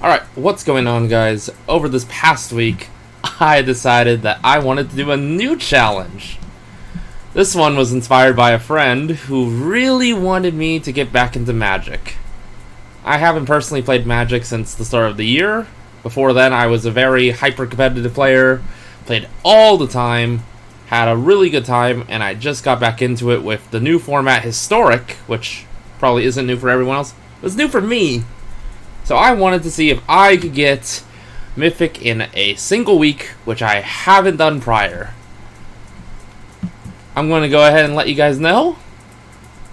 Alright, what's going on, guys? Over this past week, I decided that I wanted to do a new challenge. This one was inspired by a friend who really wanted me to get back into Magic. I haven't personally played Magic since the start of the year. Before then, I was a very hyper-competitive player, played all the time, had a really good time, and I just got back into it with the new format Historic, which probably isn't new for everyone else. It was new for me. So I wanted to see if I could get Mythic in a single week, which I haven't done prior. I'm going to go ahead and let you guys know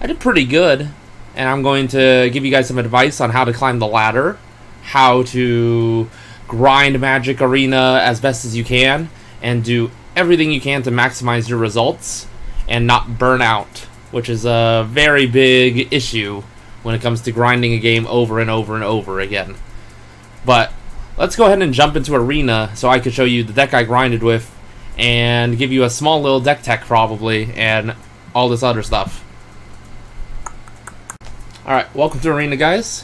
I did pretty good, and I'm going to give you guys some advice on how to climb the ladder, how to grind Magic Arena as best as you can, and do everything you can to maximize your results and not burn out, which is a very big issue when it comes to grinding a game over and over and over again. But let's go ahead and jump into Arena so I can show you the deck I grinded with and give you a small little deck tech probably and all this other stuff. Alright, welcome to Arena, guys.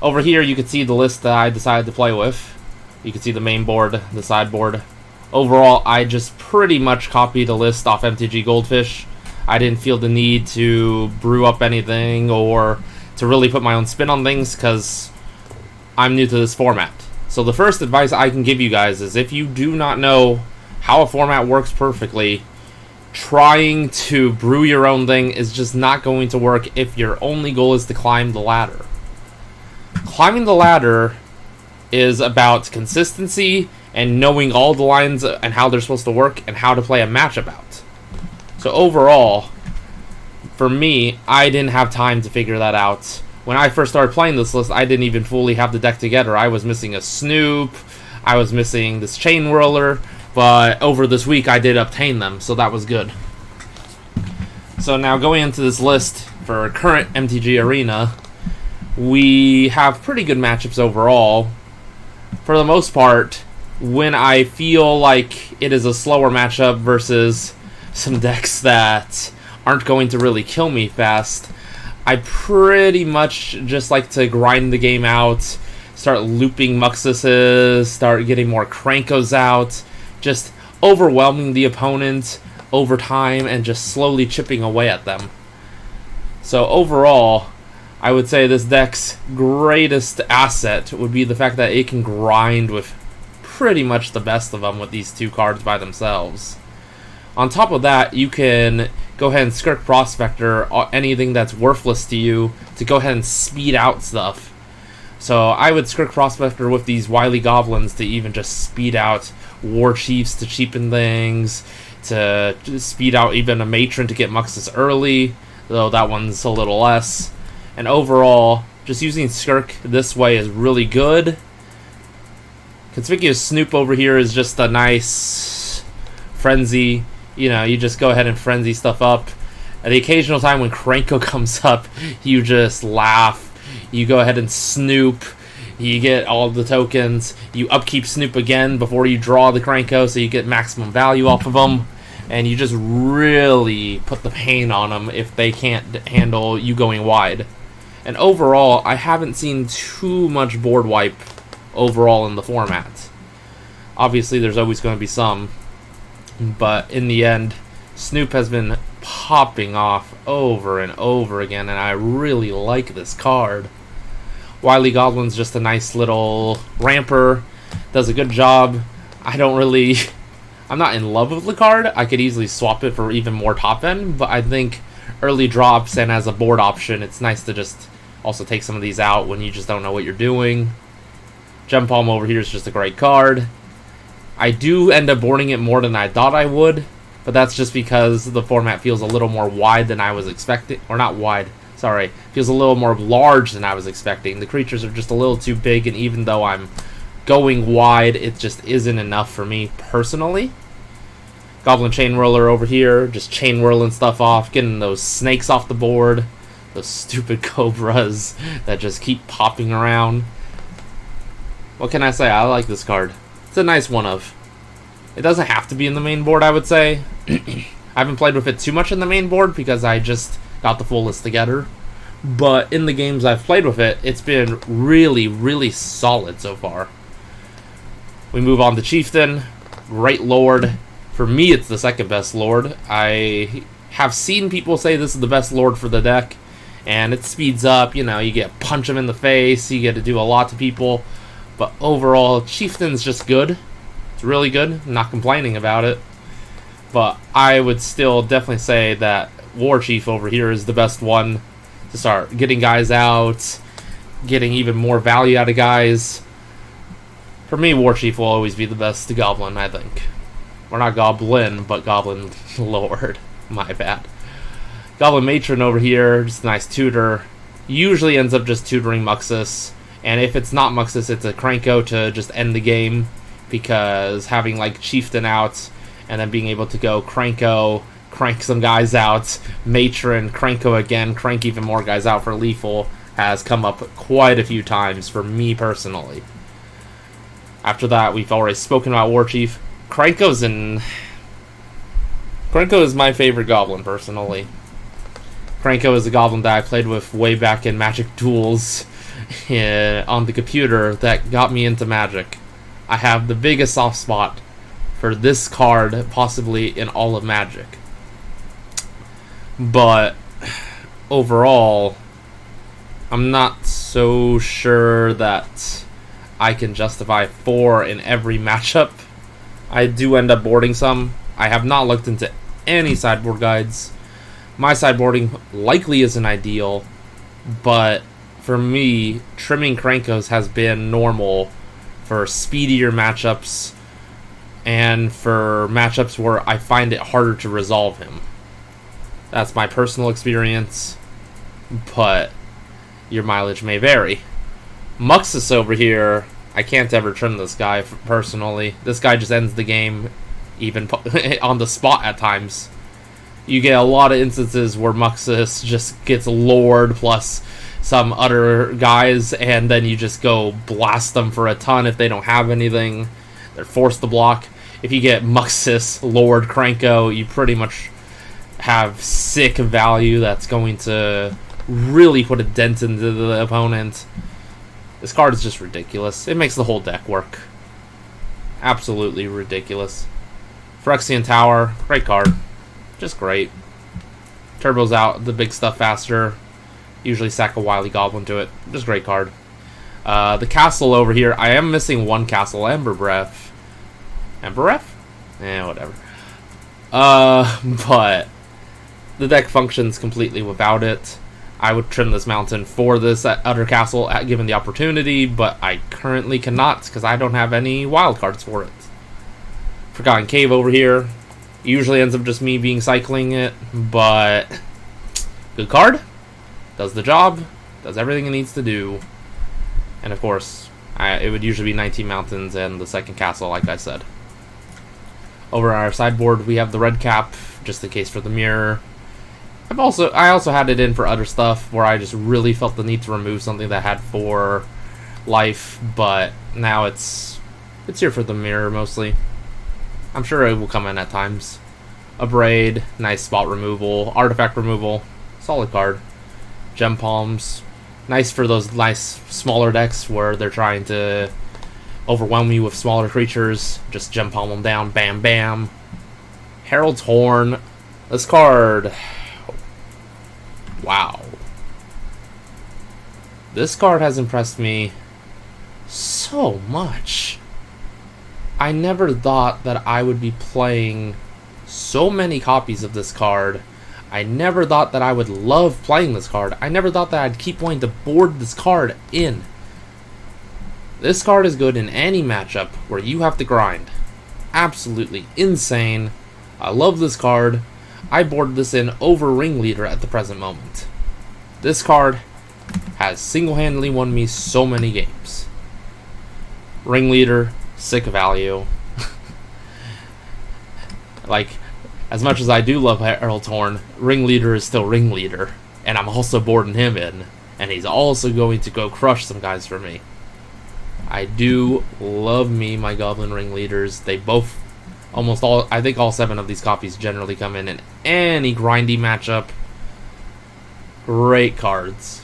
Over here you can see the list that I decided to play with. You can see the main board, the sideboard. Overall, I just pretty much copied a list off MTG Goldfish. I didn't feel the need to brew up anything or to really put my own spin on things because I'm new to this format. So the first advice I can give you guys is if you do not know how a format works perfectly, trying to brew your own thing is just not going to work if your only goal is to climb the ladder. Climbing the ladder is about consistency and knowing all the lines and how they're supposed to work and how to play a matchup out. So overall, for me, I didn't have time to figure that out. When I first started playing this list, I didn't even fully have the deck together. I was missing a Snoop, I was missing this Chain Whirler, but over this week I did obtain them, so that was good. So now going into this list for current MTG Arena, we have pretty good matchups overall. For the most part, when I feel like it is a slower matchup versus some decks that aren't going to really kill me fast, I pretty much just like to grind the game out, start looping Muxxuses, start getting more Krankos out, just overwhelming the opponent over time and just slowly chipping away at them. So overall, I would say this deck's greatest asset would be the fact that it can grind with pretty much the best of them with these two cards by themselves. On top of that, you can go ahead and Skirk Prospector anything that's worthless to you to go ahead and speed out stuff. So I would Skirk Prospector with these Wily Goblins to even just speed out War Chiefs to cheapen things, to speed out even a Matron to get Muxxus early, though that one's a little less. And overall, just using Skirk this way is really good. Conspicuous Snoop over here is just a nice frenzy. You know, you just go ahead and frenzy stuff up. At the occasional time when Kranko comes up, you just laugh. You go ahead and Snoop. You get all the tokens. You upkeep Snoop again before you draw the Kranko, so you get maximum value off of them. And you just really put the pain on them if they can't handle you going wide. And overall, I haven't seen too much board wipe overall in the format. Obviously, there's always going to be some. But in the end, Snoop has been popping off over and over again, and I really like this card. Wily Goblin's just a nice little ramper, does a good job. I'm not in love with the card. I could easily swap it for even more top end, but I think early drops and as a board option, it's nice to just also take some of these out when you just don't know what you're doing. Gem Palm over here is just a great card. I do end up boarding it more than I thought I would, but that's just because the format feels a little more wide than I was expecting. Or not wide, sorry. Feels a little more large than I was expecting. The creatures are just a little too big, and even though I'm going wide, it just isn't enough for me personally. Goblin Chain Whirler over here, just chain whirling stuff off, getting those snakes off the board. Those stupid cobras that just keep popping around. What can I say? I like this card. It's a nice one of. It doesn't have to be in the main board, I would say. I haven't played with it too much in the main board because I just got the full list together. but in the games I've played with it, it's been really, really solid so far. We move on to Chieftain, great Lord. For me, it's the second best Lord. I have seen people say this is the best Lord for the deck, and it speeds up, you know, you get to punch them in the face, you get to do a lot to people, but overall, Chieftain's just good. It's really good, I'm not complaining about it, but I would still definitely say that War Chief over here is the best one to start getting guys out, getting even more value out of guys. For me, War Chief will always be the best Goblin, I think. Or not Goblin, but Goblin Lord. My bad. Goblin Matron over here, just a nice tutor. Usually ends up just tutoring Muxxus. And if it's not Muxxus, it's a Cranko to just end the game. Because having like Chieftain out, and then being able to go Cranko, crank some guys out, Matron, Cranko again, crank even more guys out for lethal, has come up quite a few times for me personally. After that, we've already spoken about War Chief. Cranko is my favorite Goblin, personally. Cranko is a Goblin that I played with way back in Magic Duels on the computer that got me into Magic. I have the biggest soft spot for this card, possibly in all of Magic. But overall, I'm not so sure that I can justify 4 in every matchup. I do end up boarding some. I have not looked into any sideboard guides. My sideboarding likely isn't ideal, but for me, trimming Krankos has been normal for speedier matchups and for matchups where I find it harder to resolve him. That's my personal experience, but your mileage may vary. Muxxus over here, I can't ever trim this guy personally. This guy just ends the game even on the spot at times. You get a lot of instances where Muxxus just gets Lord plus some other guys, and then you just go blast them for a ton if they don't have anything. They're forced to block. If you get Muxxus, Lord, Cranko, you pretty much have sick value that's going to really put a dent into the opponent. This card is just ridiculous. It makes the whole deck work. Absolutely ridiculous. Phyrexian Tower, great card. Just great. Turbo's out the big stuff faster. Usually sack a Wily Goblin to it. Just great card. The castle over here, I am missing one castle, Ember Breath. Ember Breath? Whatever. But the deck functions completely without it. I would trim this mountain for this other castle given the opportunity, but I currently cannot because I don't have any wild cards for it. Forgotten Cave over here. Usually ends up just me being cycling it, but good card. Does the job. Does everything it needs to do. And of course, it would usually be 19 mountains and the second castle, like I said. Over on our sideboard, we have the red cap, just in case for the mirror. I also had it in for other stuff where I just really felt the need to remove something that had 4 life, but now it's here for the mirror mostly. I'm sure it will come in at times. Abrade, nice spot removal, artifact removal, solid card. Gem Palms, nice for those nice smaller decks where they're trying to overwhelm you with smaller creatures. Just Gem Palm them down, bam bam. Herald's Horn, this card, wow. This card has impressed me so much. I never thought that I would be playing so many copies of this card. I never thought that I would love playing this card. I never thought that I'd keep wanting to board this card in. This card is good in any matchup where you have to grind. Absolutely insane. I love this card. I boarded this in over Ringleader at the present moment. This card has single-handedly won me so many games. Ringleader, sick value. Like, as much as I do love Herald's Horn, Ringleader is still Ringleader, and I'm also boarding him in, and he's also going to go crush some guys for me. I do love me my Goblin Ringleaders. They both, almost all, I think all 7 of these copies generally come in any grindy matchup. Great cards.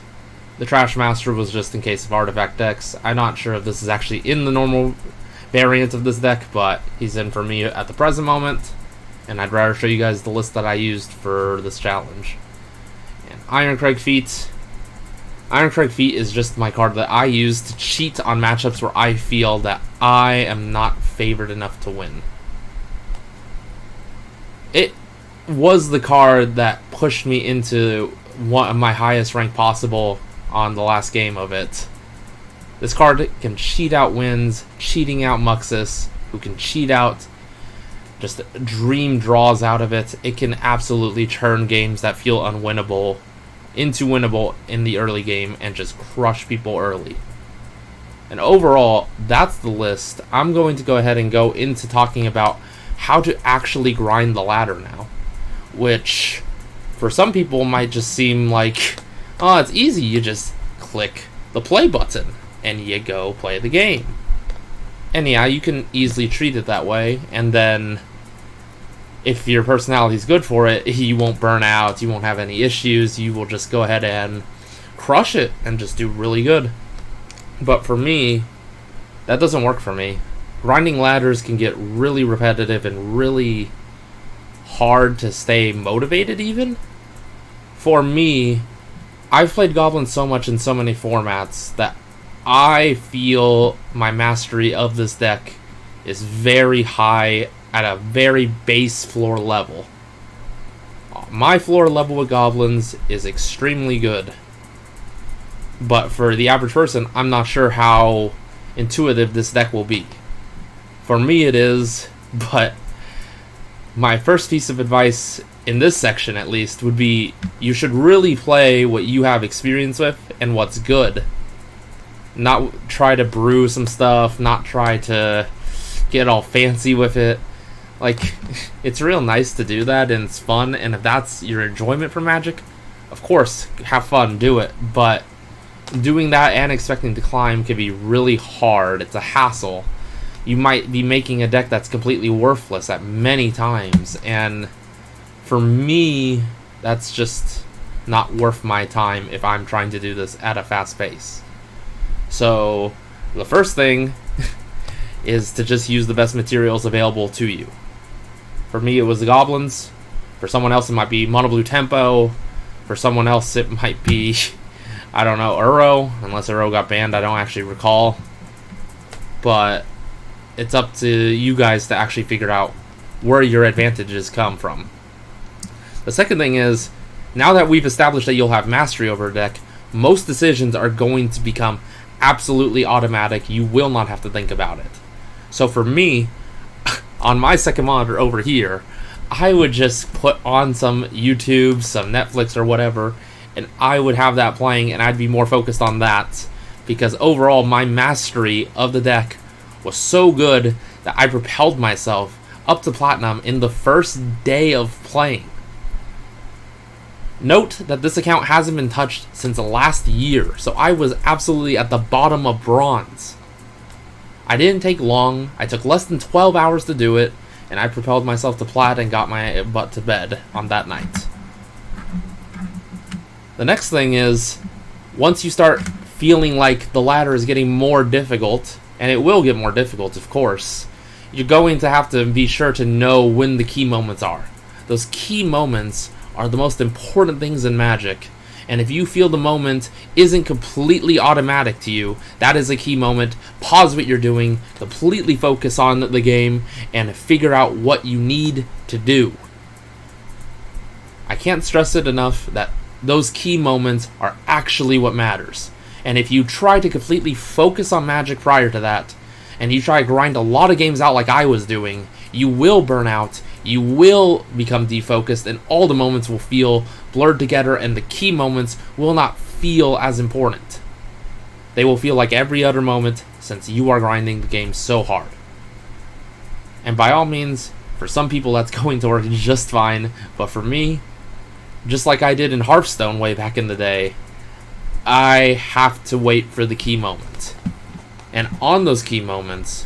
The Trash Master was just in case of artifact decks. I'm not sure if this is actually in the normal variant of this deck, but he's in for me at the present moment. And I'd rather show you guys the list that I used for this challenge. And Ironcrag Feet. Ironcrag Feet is just my card that I use to cheat on matchups where I feel that I am not favored enough to win. It was the card that pushed me into one of my highest rank possible on the last game of it. This card can cheat out wins, cheating out Muxxus, who can cheat out just dream draws out of it. It can absolutely turn games that feel unwinnable into winnable in the early game and just crush people early. And overall, that's the list. I'm going to go ahead and go into talking about how to actually grind the ladder now, which for some people might just seem like, oh, it's easy, you just click the play button and you go play the game. And yeah, you can easily treat it that way, and then if your personality is good for it, you won't burn out, you won't have any issues, you will just go ahead and crush it and just do really good. But for me, that doesn't work for me. Grinding ladders can get really repetitive and really hard to stay motivated even. For me, I've played Goblins so much in so many formats that I feel my mastery of this deck is very high at a very base floor level. My floor level with Goblins is extremely good. But for the average person, I'm not sure how intuitive this deck will be. For me it is, but my first piece of advice in this section at least would be you should really play what you have experience with and what's good. Not try to brew some stuff, not try to get all fancy with it. Like, it's real nice to do that and it's fun, and if that's your enjoyment for Magic, of course, have fun, do it. But doing that and expecting to climb can be really hard. It's a hassle. You might be making a deck that's completely worthless at many times, and for me, that's just not worth my time if I'm trying to do this at a fast pace. So the first thing is to just use the best materials available to you. For me, it was the Goblins. For someone else, it might be Mono Blue Tempo. For someone else, it might be, I don't know, Uro. Unless Uro got banned, I don't actually recall. But it's up to you guys to actually figure out where your advantages come from. The second thing is, now that we've established that you'll have mastery over a deck, most decisions are going to become absolutely automatic. You will not have to think about it. So for me, on my second monitor over here, I would just put on some YouTube, some Netflix or whatever, and I would have that playing and I'd be more focused on that, because overall my mastery of the deck was so good that I propelled myself up to Platinum in the first day of playing. Note that this account hasn't been touched since last year, so I was absolutely at the bottom of Bronze. I didn't take long, I took less than 12 hours to do it, and I propelled myself to Plat and got my butt to bed on that night. The next thing is, once you start feeling like the ladder is getting more difficult, and it will get more difficult of course, you're going to have to be sure to know when the key moments are. Those key moments are the most important things in Magic, and if you feel the moment isn't completely automatic to you, that is a key moment. Pause what you're doing, completely focus on the game, and figure out what you need to do. I can't stress it enough that those key moments are actually what matters. And if you try to completely focus on Magic prior to that, and you try to grind a lot of games out like I was doing, you will burn out, you will become defocused, and all the moments will feel blurred together, and the key moments will not feel as important. They will feel like every other moment, since you are grinding the game so hard. And by all means, for some people that's going to work just fine, but for me, just like I did in Hearthstone way back in the day, I have to wait for the key moment. And on those key moments,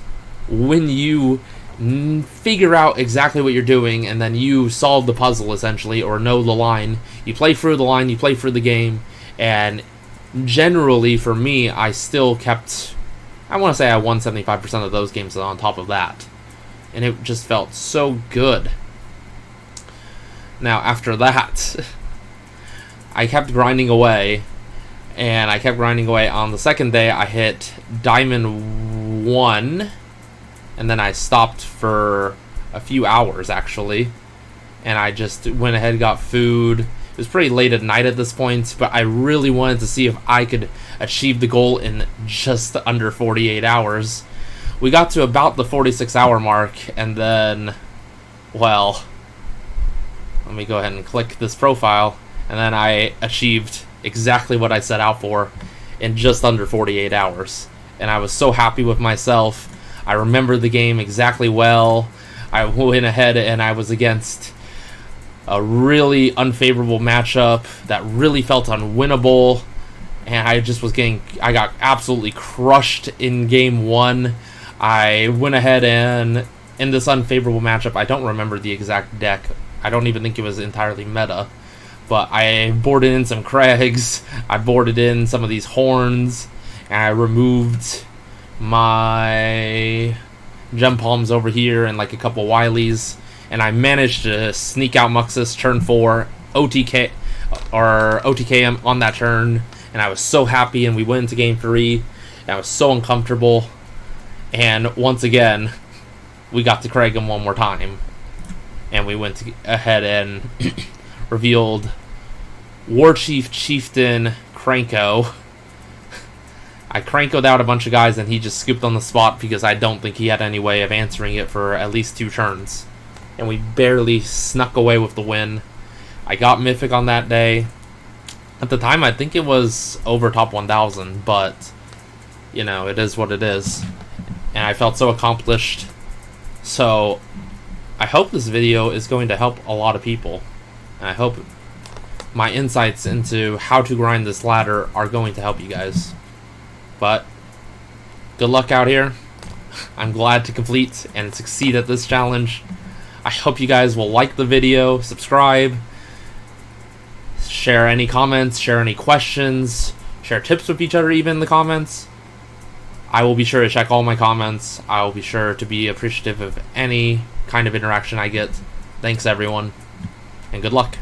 when you figure out exactly what you're doing, and then you solve the puzzle essentially, or know the line. You play through the line, you play through the game, and generally for me, I still kept, I want to say I won 75% of those games on top of that, and it just felt so good. Now after that, I kept grinding away, and I kept grinding away. On the second day, I hit Diamond 1, and then I stopped for a few hours, actually. And I just went ahead and got food. It was pretty late at night at this point, but I really wanted to see if I could achieve the goal in just under 48 hours. We got to about the 46-hour mark, and then, well, let me go ahead and click this profile, and then I achieved exactly what I set out for in just under 48 hours. And I was so happy with myself. I remember the game exactly well. I went ahead and I was against a really unfavorable matchup that really felt unwinnable, and I got absolutely crushed in game 1. I went ahead and, in this unfavorable matchup, I don't remember the exact deck. I don't even think it was entirely meta, but I boarded in some Craigs, I boarded in some of these Horns, and I removed my Gem Palms over here and like a couple Wileys, and I managed to sneak out Muxxus turn 4, OTK him on that turn, and I was so happy, and we went into game 3, and I was so uncomfortable, and once again, we got to Craig him one more time, and we went ahead and revealed Warchief Chieftain Cranko. I Crankoed out a bunch of guys, and he just scooped on the spot because I don't think he had any way of answering it for at least 2 turns. And we barely snuck away with the win. I got Mythic on that day. At the time, I think it was over top 1,000, but, you know, it is what it is. And I felt so accomplished. So, I hope this video is going to help a lot of people. And I hope my insights into how to grind this ladder are going to help you guys. But good luck out here. I'm glad to complete and succeed at this challenge. I hope you guys will like the video, subscribe, share any comments, share any questions, share tips with each other even in the comments. I will be sure to check all my comments. I will be sure to be appreciative of any kind of interaction I get. Thanks everyone, and good luck.